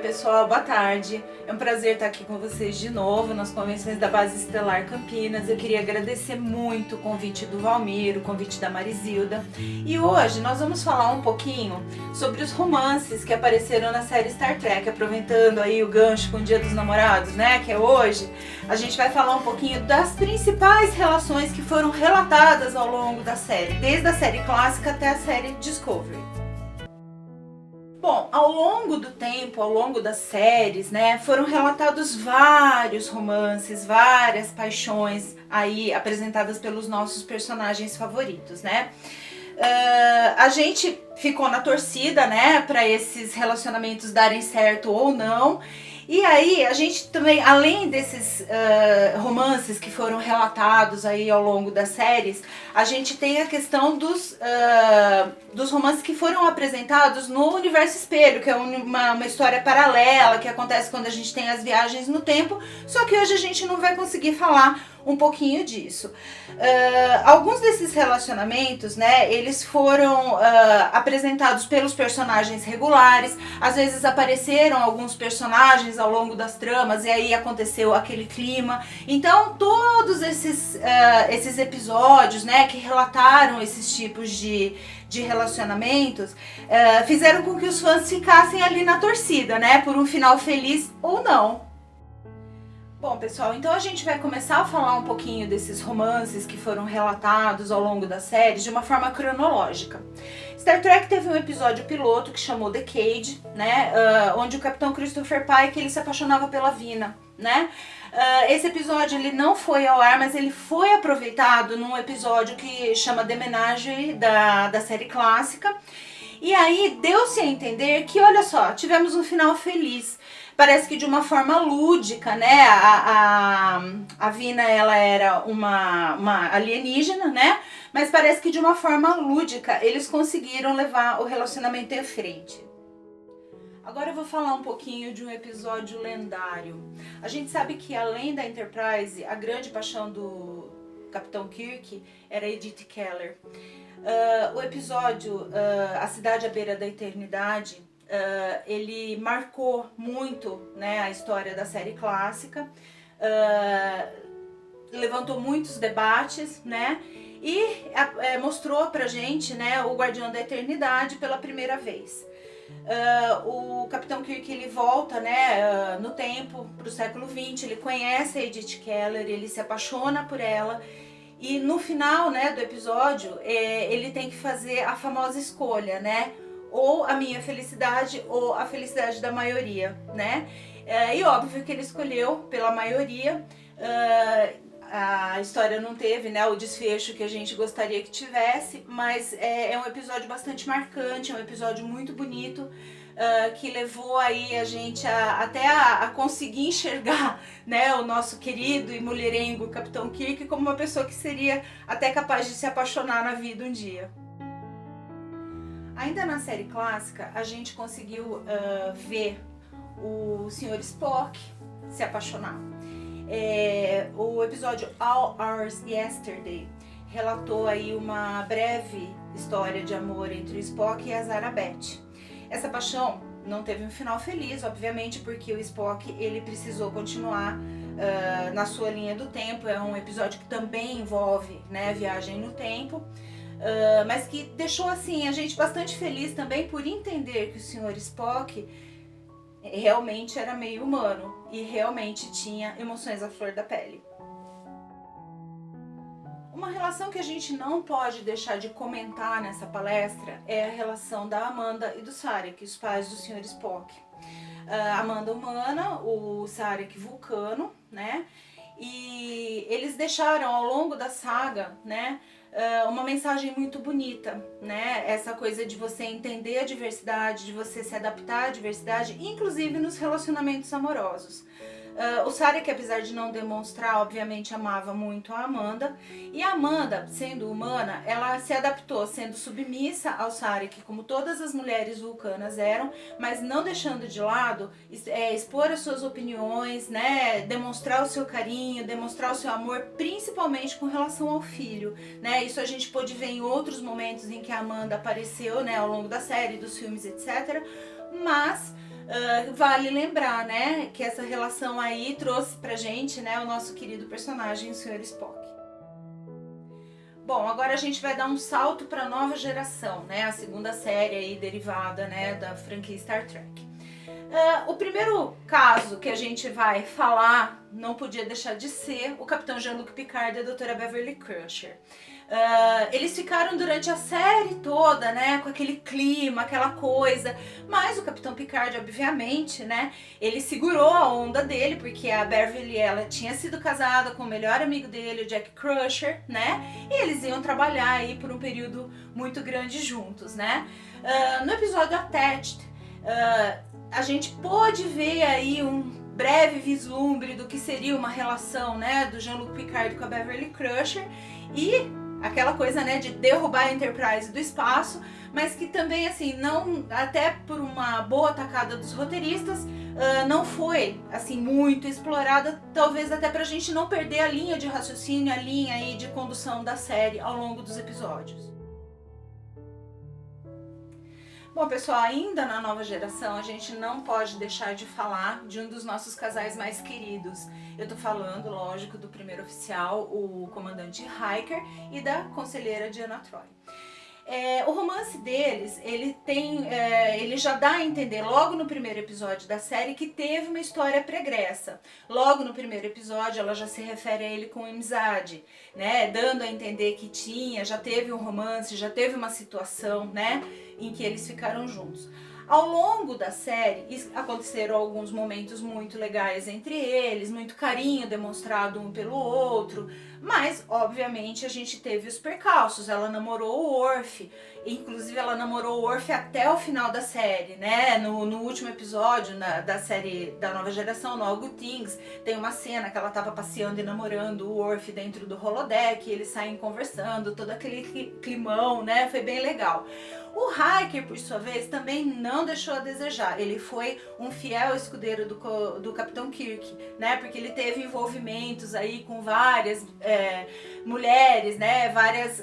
pessoal, boa tarde. É um prazer estar aqui com vocês de novo nas convenções da Base Estelar Campinas. Eu queria agradecer muito o convite do Valmir, o convite da Marizilda. E hoje nós vamos falar um pouquinho sobre os romances que apareceram na série Star Trek, aproveitando aí o gancho com o Dia dos Namorados, né, que é hoje. A gente vai falar um pouquinho das principais relações que foram relatadas ao longo da série, desde a série clássica até a série Discovery. Bom, ao longo do tempo, ao longo das séries, né, foram relatados vários romances, várias paixões aí apresentadas pelos nossos personagens favoritos, né? A gente ficou na torcida, né, para esses relacionamentos darem certo ou não. E aí a gente também, além desses romances que foram relatados aí ao longo das séries, a gente tem a questão dos romances que foram apresentados no Universo Espelho, que é uma história paralela que acontece quando a gente tem as viagens no tempo, só que hoje a gente não vai conseguir falar um pouquinho disso. Alguns desses relacionamentos, né, eles foram apresentados pelos personagens regulares, às vezes apareceram alguns personagens ao longo das tramas e aí aconteceu aquele clima. Então todos esses episódios, né, que relataram esses tipos de relacionamentos fizeram com que os fãs ficassem ali na torcida, né, por um final feliz ou não. Bom, pessoal, então a gente vai começar a falar um pouquinho desses romances que foram relatados ao longo da série de uma forma cronológica. Star Trek teve um episódio piloto que chamou The Cage, né, onde o Capitão Christopher Pike ele se apaixonava pela Vina, né? Esse episódio ele não foi ao ar, mas ele foi aproveitado num episódio que chama The Menage da série clássica. E aí deu-se a entender que, olha só, tivemos um final feliz. Parece que de uma forma lúdica, né? A Vina, ela era uma alienígena, né? Mas parece que de uma forma lúdica eles conseguiram levar o relacionamento em frente. Agora eu vou falar um pouquinho de um episódio lendário. A gente sabe que além da Enterprise, a grande paixão do Capitão Kirk era Edith Keller. O episódio A Cidade à Beira da Eternidade, ele marcou muito, né, a história da série clássica, levantou muitos debates, né, e mostrou pra gente, né, o Guardião da Eternidade pela primeira vez. O Capitão Kirk ele volta, né, no tempo, pro século XX, ele conhece a Edith Keller, ele se apaixona por ela. E no final, né, do episódio, ele tem que fazer a famosa escolha, né? Ou a minha felicidade ou a felicidade da maioria, né? E óbvio que ele escolheu pela maioria. A história não teve, né, o desfecho que a gente gostaria que tivesse, mas é um episódio bastante marcante, é um episódio muito bonito. Que levou aí a gente até a conseguir enxergar, né, o nosso querido e mulherengo Capitão Kirk como uma pessoa que seria até capaz de se apaixonar na vida um dia. Ainda na série clássica, a gente conseguiu ver o Sr. Spock se apaixonar. O episódio All Hours Yesterday relatou aí uma breve história de amor entre o Spock e a Zara Beth. Essa paixão não teve um final feliz, obviamente, porque o Spock ele precisou continuar na sua linha do tempo. É um episódio que também envolve, né, viagem no tempo, mas que deixou assim a gente bastante feliz também por entender que o Sr. Spock realmente era meio humano e realmente tinha emoções à flor da pele. Uma relação que a gente não pode deixar de comentar nessa palestra é a relação da Amanda e do Sarek, os pais do Sr. Spock. A Amanda humana, o Sarek vulcano, né? E eles deixaram ao longo da saga, né, uma mensagem muito bonita, né? Essa coisa de você entender a diversidade, de você se adaptar à diversidade, inclusive nos relacionamentos amorosos. O Sarek, apesar de não demonstrar, obviamente amava muito a Amanda, e a Amanda, sendo humana, ela se adaptou, sendo submissa ao Sarek, como todas as mulheres vulcanas eram, mas não deixando de lado expor as suas opiniões, né, demonstrar o seu carinho, demonstrar o seu amor, principalmente com relação ao filho, né? Isso a gente pôde ver em outros momentos em que a Amanda apareceu, né, ao longo da série, dos filmes, etc. Mas vale lembrar, né, que essa relação aí trouxe pra gente, né, o nosso querido personagem, o Sr. Spock. Bom, agora a gente vai dar um salto para a nova geração, né, a segunda série aí derivada, né, da franquia Star Trek. O primeiro caso que a gente vai falar não podia deixar de ser o Capitão Jean-Luc Picard e a Doutora Beverly Crusher. Eles ficaram durante a série toda, né, com aquele clima, aquela coisa, mas o Capitão Picard, obviamente, né, ele segurou a onda dele, porque a Beverly, ela tinha sido casada com o melhor amigo dele, o Jack Crusher, né, e eles iam trabalhar aí por um período muito grande juntos, né. No episódio Attached, a gente pôde ver aí um breve vislumbre do que seria uma relação, né, do Jean-Luc Picard com a Beverly Crusher e aquela coisa, né, de derrubar a Enterprise do espaço, mas que também, assim, não, até por uma boa tacada dos roteiristas, não foi, assim, muito explorada, talvez até pra gente não perder a linha de raciocínio, a linha aí de condução da série ao longo dos episódios. Bom, pessoal, ainda na nova geração, a gente não pode deixar de falar de um dos nossos casais mais queridos. Eu tô falando, lógico, do primeiro oficial, o comandante Riker, e da conselheira Deanna Troi. O romance deles, ele já dá a entender logo no primeiro episódio da série que teve uma história pregressa. Logo no primeiro episódio ela já se refere a ele com amizade, né, dando a entender que já teve um romance, já teve uma situação, né, em que eles ficaram juntos. Ao longo da série aconteceram alguns momentos muito legais entre eles, muito carinho demonstrado um pelo outro, mas obviamente a gente teve os percalços. Ela namorou o Worf, inclusive ela namorou o Worf até o final da série, né? No último episódio da série da nova geração, no All Good Things, tem uma cena que ela estava passeando e namorando o Worf dentro do holodeck, eles saem conversando, todo aquele climão, né? Foi bem legal. O Riker, por sua vez, também não deixou a desejar. Ele foi um fiel escudeiro do Capitão Kirk, né? Porque ele teve envolvimentos aí com várias mulheres, né? Várias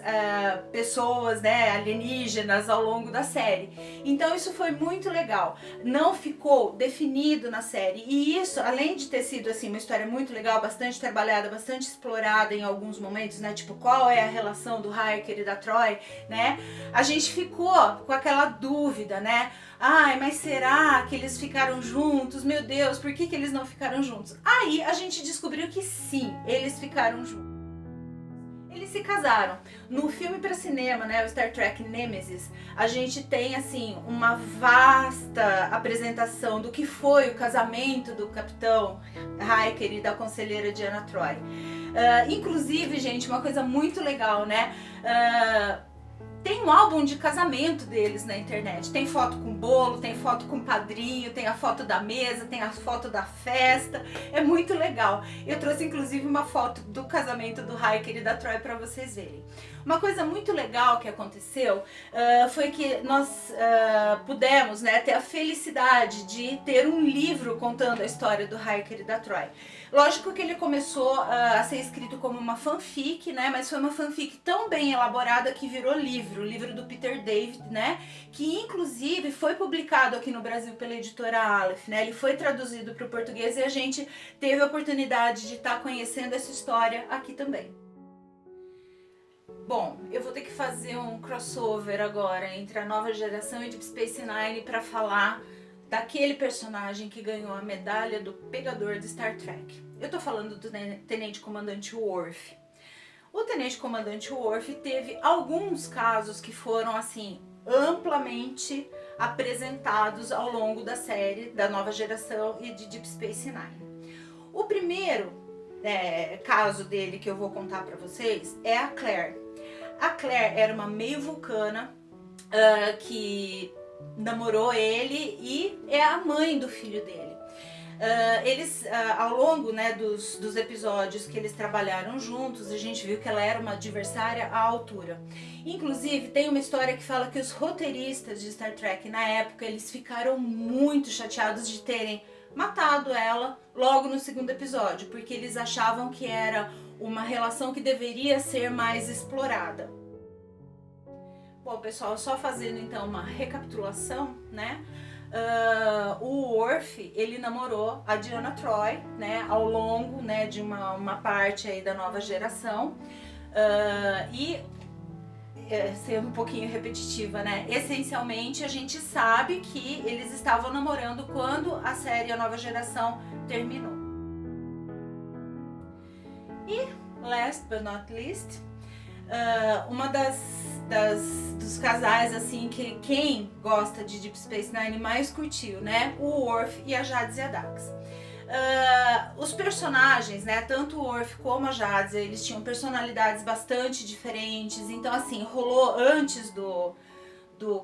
pessoas, né? Alienígenas ao longo da série. Então isso foi muito legal. Não ficou definido na série. E isso, além de ter sido assim uma história muito legal, bastante trabalhada, bastante explorada em alguns momentos, né? Tipo, qual é a relação do Riker e da Troi, né? A gente ficou com aquela dúvida, né? Ai, mas será que eles ficaram juntos? Meu Deus, por que eles não ficaram juntos? Aí a gente descobriu que sim, eles ficaram juntos. Eles se casaram. No filme para cinema, né, o Star Trek Nemesis, a gente tem assim uma vasta apresentação do que foi o casamento do Capitão Riker e da conselheira Deanna Troi. Inclusive, gente, uma coisa muito legal, né? Tem um álbum de casamento deles na internet. Tem foto com bolo, tem foto com padrinho, tem a foto da mesa, tem a foto da festa. É muito legal. Eu trouxe inclusive uma foto do casamento do Riker e da Troi para vocês verem. Uma coisa muito legal que aconteceu foi que nós pudemos, né, ter a felicidade de ter um livro contando a história do Riker e da Troi. Lógico que ele começou a ser escrito como uma fanfic, né, mas foi uma fanfic tão bem elaborada que virou livro, o livro do Peter David, né, que inclusive foi publicado aqui no Brasil pela editora Aleph, né, ele foi traduzido para o português e a gente teve a oportunidade de estar conhecendo essa história aqui também. Bom, eu vou ter que fazer um crossover agora entre a nova geração e Deep Space Nine para falar daquele personagem que ganhou a medalha do pegador de Star Trek. Eu tô falando do Tenente Comandante Worf. O Tenente Comandante Worf teve alguns casos que foram assim amplamente apresentados ao longo da série da nova geração e de Deep Space Nine. O primeiro caso dele que eu vou contar para vocês é a Claire. A Claire era uma meio vulcana que namorou ele e é a mãe do filho dele. Eles, ao longo, né, dos episódios que eles trabalharam juntos, a gente viu que ela era uma adversária à altura. Inclusive, tem uma história que fala que os roteiristas de Star Trek, na época, eles ficaram muito chateados de terem matado ela logo no segundo episódio, porque eles achavam que era uma relação que deveria ser mais explorada. Bom, pessoal, só fazendo então uma recapitulação, né? o Worf, ele namorou a Deanna Troi, né, ao longo, né, de uma parte aí da nova geração. Sendo um pouquinho repetitiva, né? Essencialmente, a gente sabe que eles estavam namorando quando a série A Nova Geração terminou. E, last but not least, uma dos casais, assim, que quem gosta de Deep Space Nine mais curtiu, né? O Worf e a Jadzia Dax. Os personagens, né, tanto o Worf como a Jadzia, eles tinham personalidades bastante diferentes, então assim, rolou antes do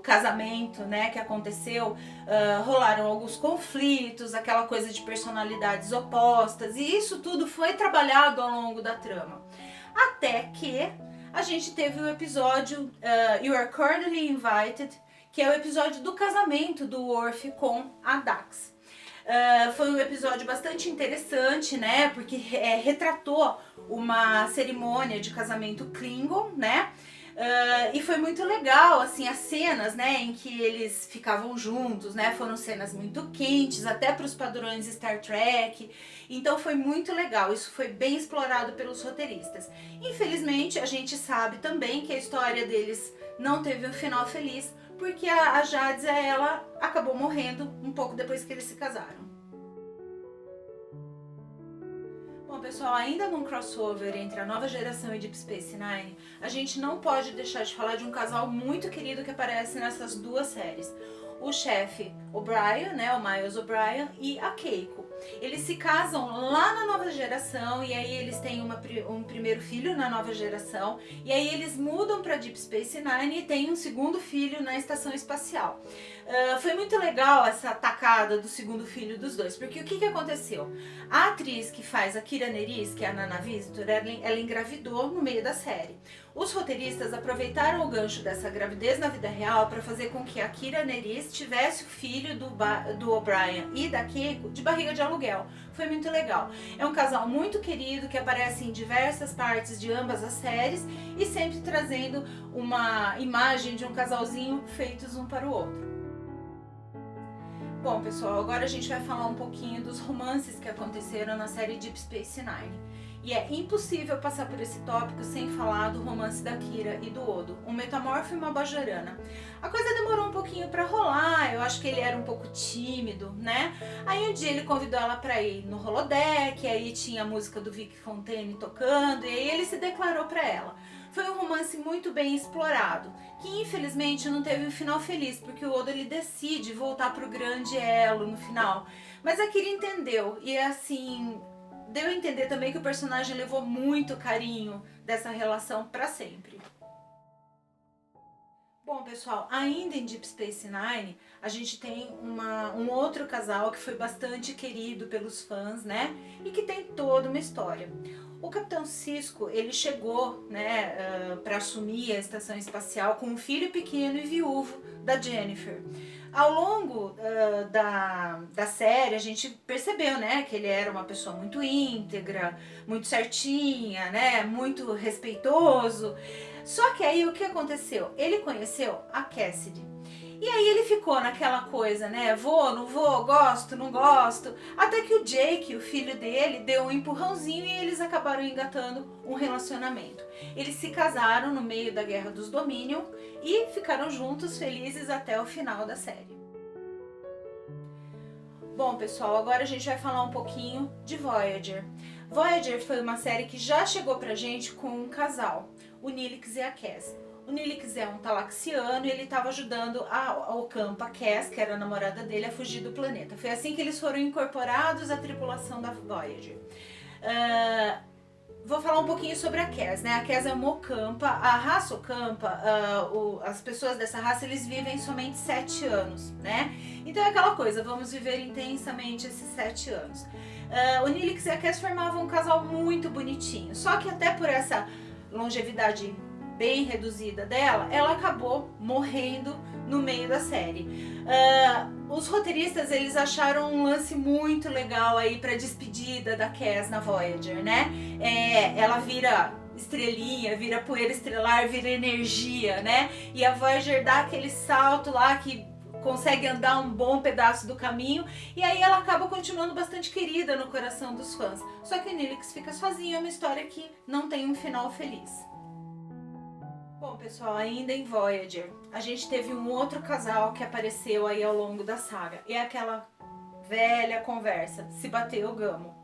casamento, né, que aconteceu, rolaram alguns conflitos, aquela coisa de personalidades opostas, e isso tudo foi trabalhado ao longo da trama, até que a gente teve o episódio You Are Cordially Invited, que é o episódio do casamento do Worf com a Dax. Foi um episódio bastante interessante, né, porque retratou uma cerimônia de casamento Klingon, né, e foi muito legal, assim, as cenas, né, em que eles ficavam juntos, né, foram cenas muito quentes, até para os padrões Star Trek, então foi muito legal, isso foi bem explorado pelos roteiristas. Infelizmente, a gente sabe também que a história deles não teve um final feliz, porque a Jadzia, ela acabou morrendo um pouco depois que eles se casaram. Bom, pessoal, ainda num crossover entre a Nova Geração e Deep Space Nine, a gente não pode deixar de falar de um casal muito querido que aparece nessas duas séries. O chefe O'Brien, né, o Miles O'Brien, e a Keiko. Eles se casam lá na Nova Geração e aí eles têm um primeiro filho na Nova Geração e aí eles mudam para Deep Space Nine e têm um segundo filho na Estação Espacial. Foi muito legal essa tacada do segundo filho dos dois, porque o que aconteceu? A atriz que faz a Kira Nerys, que é a Nana Visitor, ela engravidou no meio da série. Os roteiristas aproveitaram o gancho dessa gravidez na vida real para fazer com que a Kira Nerys tivesse o filho do O'Brien e da Keiko de barriga de aluguel. Foi muito legal. É um casal muito querido que aparece em diversas partes de ambas as séries e sempre trazendo uma imagem de um casalzinho feitos um para o outro. Bom, pessoal, agora a gente vai falar um pouquinho dos romances que aconteceram na série Deep Space Nine. E é impossível passar por esse tópico sem falar do romance da Kira e do Odo, um metamorfo e uma bajorana. A coisa demorou um pouquinho pra rolar, eu acho que ele era um pouco tímido, né? Aí um dia ele convidou ela pra ir no holodeck, aí tinha a música do Vic Fontaine tocando, e aí ele se declarou pra ela. Foi um romance muito bem explorado, que infelizmente não teve um final feliz, porque o Odo ele decide voltar pro grande elo no final. Mas a Kira entendeu, e assim, deu a entender também que o personagem levou muito carinho dessa relação para sempre. Bom, pessoal, ainda em Deep Space Nine, a gente tem um outro casal que foi bastante querido pelos fãs, né? E que tem toda uma história. O Capitão Sisko, ele chegou, né, para assumir a estação espacial com um filho pequeno e viúvo da Jennifer. Ao longo da série, a gente percebeu, né, que ele era uma pessoa muito íntegra, muito certinha, né, muito respeitoso. Só que aí o que aconteceu? Ele conheceu a Cassidy. E aí ele ficou naquela coisa, né, vou, não vou, gosto, não gosto, até que o Jake, o filho dele, deu um empurrãozinho e eles acabaram engatando um relacionamento. Eles se casaram no meio da Guerra dos Dominion e ficaram juntos, felizes até o final da série. Bom, pessoal, agora a gente vai falar um pouquinho de Voyager. Voyager foi uma série que já chegou pra gente com um casal, o Neelix e a Cass. O Neelix é um talaxiano e ele estava ajudando a Ocampa, Cass, que era a namorada dele, a fugir do planeta. Foi assim que eles foram incorporados à tripulação da Voyager. Vou falar um pouquinho sobre a Cass, né? A Cass é uma Ocampa. A raça Ocampa, as pessoas dessa raça, eles vivem somente 7 anos, né? Então é aquela coisa, vamos viver intensamente esses 7 anos. O Neelix e a Cass formavam um casal muito bonitinho, só que até por essa longevidade bem reduzida dela, ela acabou morrendo no meio da série. Os roteiristas, eles acharam um lance muito legal aí pra despedida da Cass na Voyager, né? Ela vira estrelinha, vira poeira estelar, vira energia, né? E a Voyager dá aquele salto lá que consegue andar um bom pedaço do caminho, e aí ela acaba continuando bastante querida no coração dos fãs. Só que o Neelix fica sozinho, é uma história que não tem um final feliz. Bom, pessoal, ainda em Voyager, a gente teve um outro casal que apareceu aí ao longo da saga. É aquela velha conversa, se bateu o gamo.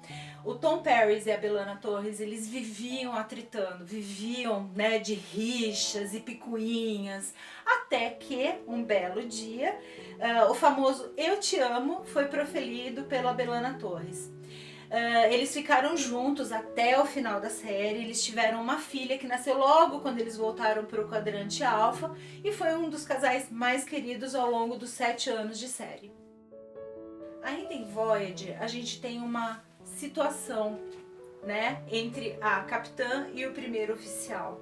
O Tom Paris e a B'Elanna Torres, eles viviam atritando, viviam, né, de rixas e picuinhas, até que um belo dia o famoso "eu te amo" foi proferido pela B'Elanna Torres. Eles ficaram juntos até o final da série, eles tiveram uma filha que nasceu logo quando eles voltaram para o Quadrante Alpha e foi um dos casais mais queridos ao longo dos 7 anos de série. Ainda em Voyager, a gente tem uma situação, né, entre a capitã e o primeiro oficial.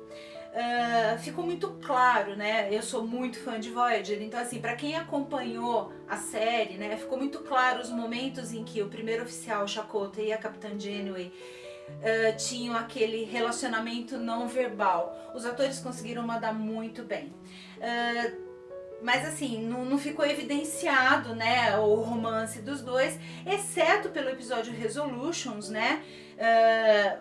Ficou muito claro, né? Eu sou muito fã de Voyager, então assim, para quem acompanhou a série, né, ficou muito claro os momentos em que o primeiro oficial Chakotay e a capitã Janeway tinham aquele relacionamento não verbal. Os atores conseguiram mandar muito bem. Mas assim, não ficou evidenciado, né, o romance dos dois, exceto pelo episódio Resolutions, né,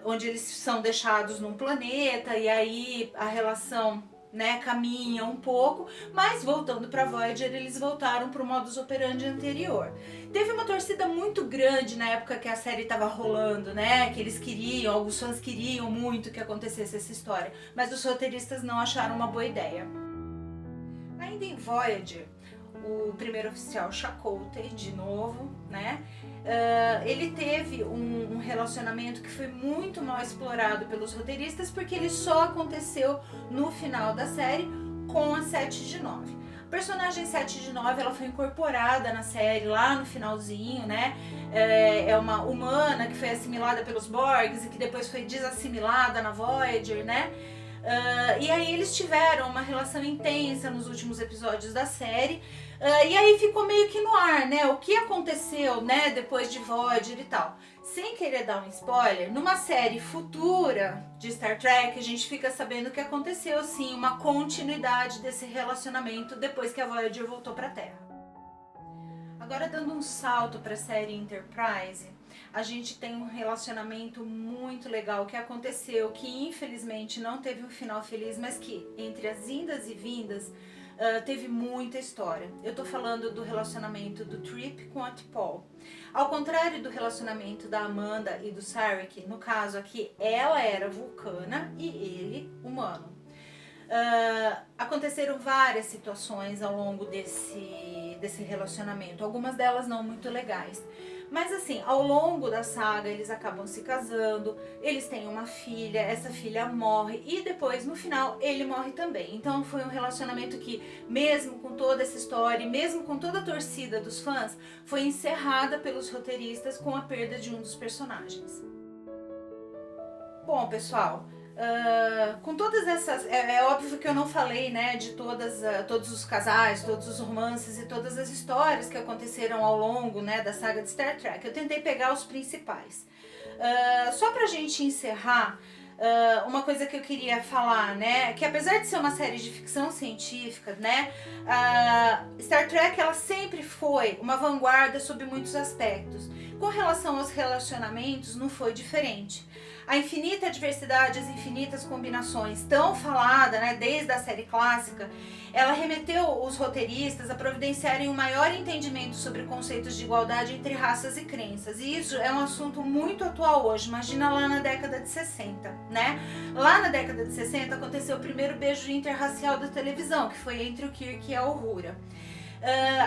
onde eles são deixados num planeta e aí a relação, né, caminha um pouco, mas voltando para Voyager, eles voltaram para o modus operandi anterior. Teve uma torcida muito grande na época que a série estava rolando, né, que eles queriam, alguns fãs queriam muito que acontecesse essa história, mas os roteiristas não acharam uma boa ideia. Ainda em Voyager, o primeiro oficial Chakotay, de novo, né? Ele teve um relacionamento que foi muito mal explorado pelos roteiristas, porque ele só aconteceu no final da série com a 7 de 9. A personagem 7 de 9, ela foi incorporada na série lá no finalzinho, né? É uma humana que foi assimilada pelos Borgs e que depois foi desassimilada na Voyager, né? E aí eles tiveram uma relação intensa nos últimos episódios da série, e aí ficou meio que no ar, né, o que aconteceu, né, depois de Voyager e tal. Sem querer dar um spoiler, numa série futura de Star Trek a gente fica sabendo que aconteceu sim uma continuidade desse relacionamento depois que a Voyager voltou para a Terra. Agora, dando um salto para a série Enterprise, a gente tem um relacionamento muito legal que aconteceu, que infelizmente não teve um final feliz, mas que entre as indas e vindas teve muita história. Eu tô falando do relacionamento do Trip com a T'Pol. Ao contrário do relacionamento da Amanda e do Sarek, no caso aqui ela era vulcana e ele humano. Aconteceram várias situações ao longo desse relacionamento, algumas delas não muito legais. Mas assim, ao longo da saga eles acabam se casando, eles têm uma filha, essa filha morre e depois no final ele morre também. Então foi um relacionamento que, mesmo com toda essa história, mesmo com toda a torcida dos fãs, foi encerrada pelos roteiristas com a perda de um dos personagens. Bom, pessoal, com todas essas, é óbvio que eu não falei, né, de todos os casais, todos os romances e todas as histórias que aconteceram ao longo, né, da saga de Star Trek. Eu tentei pegar os principais. Só pra gente encerrar, uma coisa que eu queria falar, né, que apesar de ser uma série de ficção científica, né, Star Trek ela sempre foi uma vanguarda sob muitos aspectos. Com relação aos relacionamentos, não foi diferente. A infinita diversidade, as infinitas combinações tão falada, né, desde a série clássica, ela remeteu os roteiristas a providenciarem um maior entendimento sobre conceitos de igualdade entre raças e crenças. E isso é um assunto muito atual hoje. Imagina lá na década de 60, né? Lá na década de 60 aconteceu o primeiro beijo interracial da televisão, que foi entre o Kirk e a Uhura.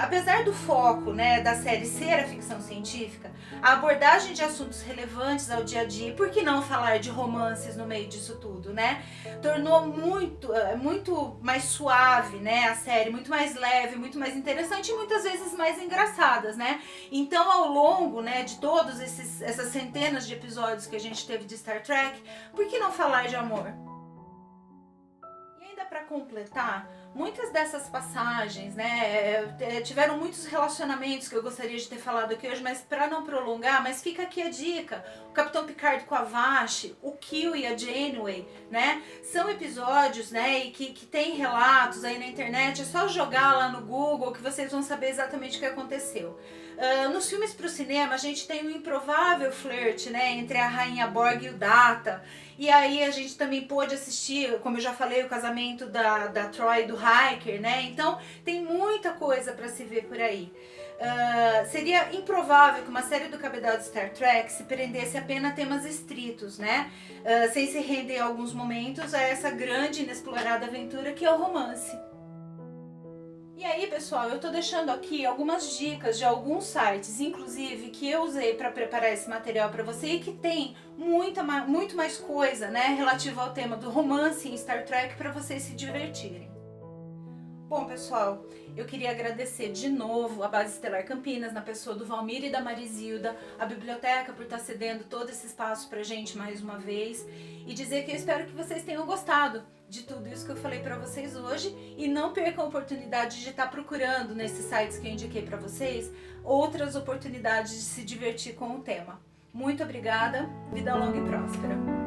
Apesar do foco, né, da série ser a ficção científica, a abordagem de assuntos relevantes ao dia a dia, e por que não falar de romances no meio disso tudo, né, tornou muito mais suave, né, a série, muito mais leve, muito mais interessante e muitas vezes mais engraçadas, né. Então, ao longo, né, de todos essas centenas de episódios que a gente teve de Star Trek, por que não falar de amor? Para para completar, muitas dessas passagens, né, tiveram muitos relacionamentos que eu gostaria de ter falado aqui hoje, mas para não prolongar, mas fica aqui a dica, o Capitão Picard com a Vash, o Q e a Janeway, né, são episódios, né, e que tem relatos aí na internet, é só jogar lá no Google que vocês vão saber exatamente o que aconteceu. Nos filmes para o cinema a gente tem um improvável flerte, né, entre a Rainha Borg e o Data, e aí a gente também pôde assistir, como eu já falei, o casamento da Troi e do Riker, né, então tem muita coisa para se ver por aí. Seria improvável que uma série do cabedal de Star Trek se prendesse apenas a temas estritos, né, sem se render em alguns momentos a essa grande inexplorada aventura que é o romance. E aí, pessoal, eu tô deixando aqui algumas dicas de alguns sites, inclusive, que eu usei para preparar esse material para você e que tem muito mais coisa, né, relativa ao tema do romance em Star Trek para vocês se divertirem. Bom, pessoal, eu queria agradecer de novo a Base Estelar Campinas, na pessoa do Valmir e da Marizilda, a biblioteca por estar cedendo todo esse espaço pra gente mais uma vez, e dizer que eu espero que vocês tenham gostado de tudo isso que eu falei pra vocês hoje, e não percam a oportunidade de estar procurando nesses sites que eu indiquei pra vocês outras oportunidades de se divertir com o tema. Muito obrigada, vida longa e próspera!